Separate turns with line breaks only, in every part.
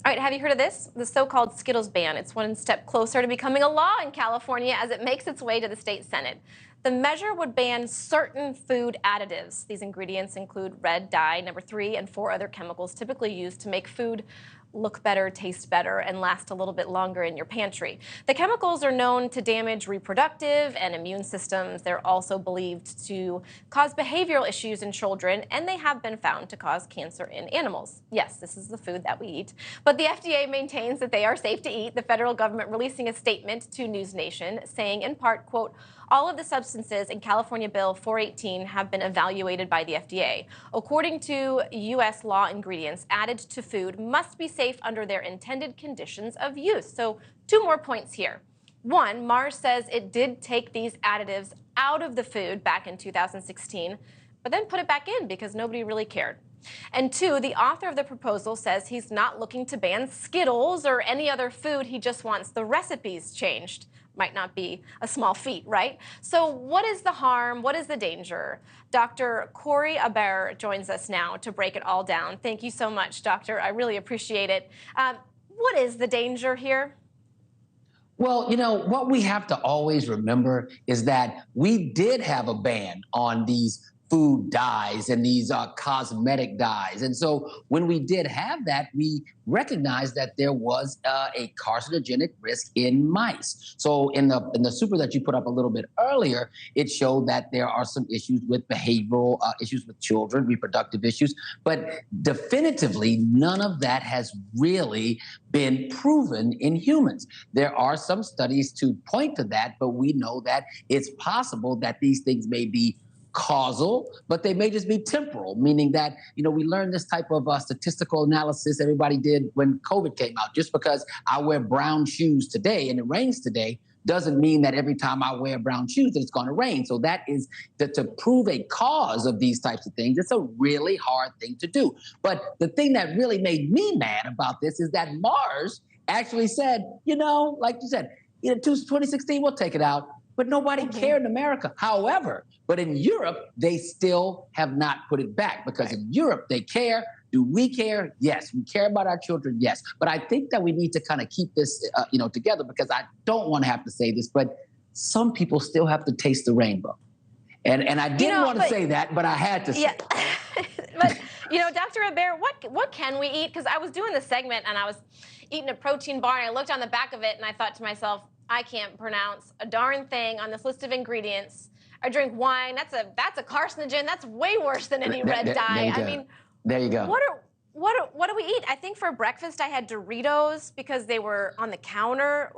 All right, have you heard of this? The so-called Skittles ban. It's one step closer to becoming a law in California as it makes its way to the state Senate. The measure would ban certain food additives. These ingredients include red dye, number 3, and 4 other chemicals typically used to make food look better, taste better, and last a little bit longer in your pantry. The chemicals are known to damage reproductive and immune systems. They're also believed to cause behavioral issues in children, and they have been found to cause cancer in animals. Yes, this is the food that we eat. But the FDA maintains that they are safe to eat. The federal government releasing a statement to NewsNation saying, in part, quote, all of the substances in California Bill 418 have been evaluated by the FDA. According to U.S. law, ingredients added to food must be safe under their intended conditions of use. So 2 more points here. 1, Mars says it did take these additives out of the food back in 2016, but then put it back in because nobody really cared. And 2, the author of the proposal says he's not looking to ban Skittles or any other food. He just wants the recipes changed. Might not be a small feat, right? So what is the harm? What is the danger? Dr. Corey Aber joins us now to break it all down. Thank you so much, Doctor. I really appreciate it. What is the danger here?
Well, you know, what we have to always remember is that we did have a ban on these food dyes and these cosmetic dyes. And so when we did have that, we recognized that there was a carcinogenic risk in mice. So in the super that you put up a little bit earlier, it showed that there are some issues with behavioral issues with children, reproductive issues, but definitively none of that has really been proven in humans. There are some studies to point to that, but we know that it's possible that these things may be causal, but they may just be temporal, meaning that, you know, we learned this type of statistical analysis everybody did when COVID came out. Just because I wear brown shoes today and it rains today doesn't mean that every time I wear brown shoes, it's going to rain. So that is to prove a cause of these types of things. It's a really hard thing to do. But the thing that really made me mad about this is that Mars actually said, you know, like you said, 2016, we'll take it out. But nobody cared in America. However, but in Europe, they still have not put it back because in Europe, they care. Do we care? Yes. We care about our children? Yes. But I think that we need to kind of keep this, together because I don't want to have to say this, but some people still have to taste the rainbow. And I didn't want to say that, but I had to say it.
But, Dr. Aber, what can we eat? Because I was doing this segment and I was eating a protein bar and I looked on the back of it and I thought to myself, I can't pronounce a darn thing on this list of ingredients. I drink wine. That's a carcinogen. That's way worse than any red dye. I mean,
there you go.
What do we eat? I think for breakfast I had Doritos because they were on the counter.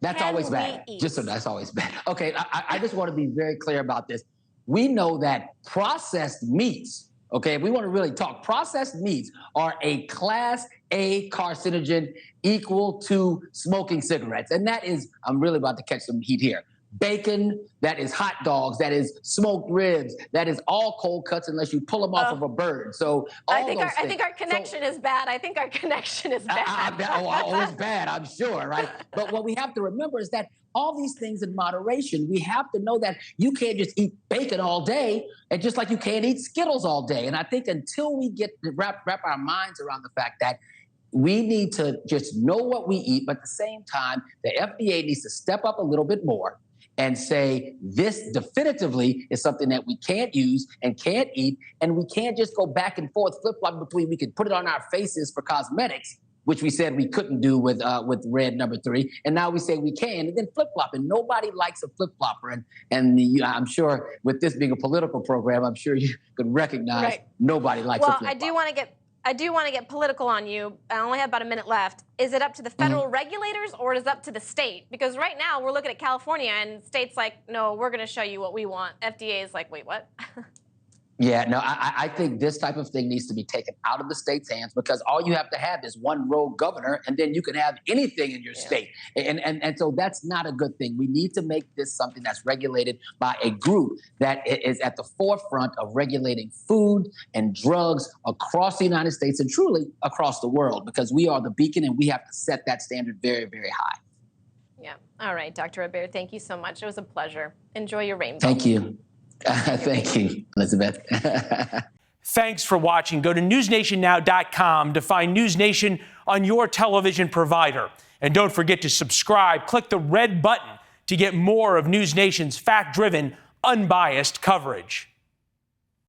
That's always bad. That's always bad. Okay, I just want to be very clear about this. We know that processed meats, okay, if we want to really talk, processed meats are a Class A carcinogen equal to smoking cigarettes. And that is, I'm really about to catch some heat here. Bacon, that is hot dogs, that is smoked ribs, that is all cold cuts unless you pull them off of a bird. So I think
our connection is bad. I think our connection is bad.
It's bad, I'm sure, right? But what we have to remember is that all these things in moderation, we have to know that you can't just eat bacon all day, and just like you can't eat Skittles all day. And I think until we get to wrap our minds around the fact that we need to just know what we eat, but at the same time, the FDA needs to step up a little bit more and say this definitively is something that we can't use and can't eat, and we can't just go back and forth, flip-flop between we could put it on our faces for cosmetics, which we said we couldn't do with red number 3, and now we say we can, and then flip-flop, and nobody likes a flip-flopper, and I'm sure with this being a political program, I'm sure you could recognize nobody likes a flip-flopper.
Well, I do want to get political on you. I only have about a minute left. Is it up to the federal regulators or is it up to the state? Because right now we're looking at California and state's like, no, we're going to show you what we want. FDA is like, wait, what?
Yeah, no, I think this type of thing needs to be taken out of the state's hands because all you have to have is one rogue governor and then you can have anything in your state. And so that's not a good thing. We need to make this something that's regulated by a group that is at the forefront of regulating food and drugs across the United States and truly across the world because we are the beacon and we have to set that standard very, very high.
Yeah. All right, Dr. Aber, thank you so much. It was a pleasure. Enjoy your rainbow.
Thank you. Thank you, Elizabeth.
Thanks for watching. Go to newsnationnow.com to find News Nation on your television provider. And don't forget to subscribe. Click the red button to get more of NewsNation's fact-driven, unbiased coverage.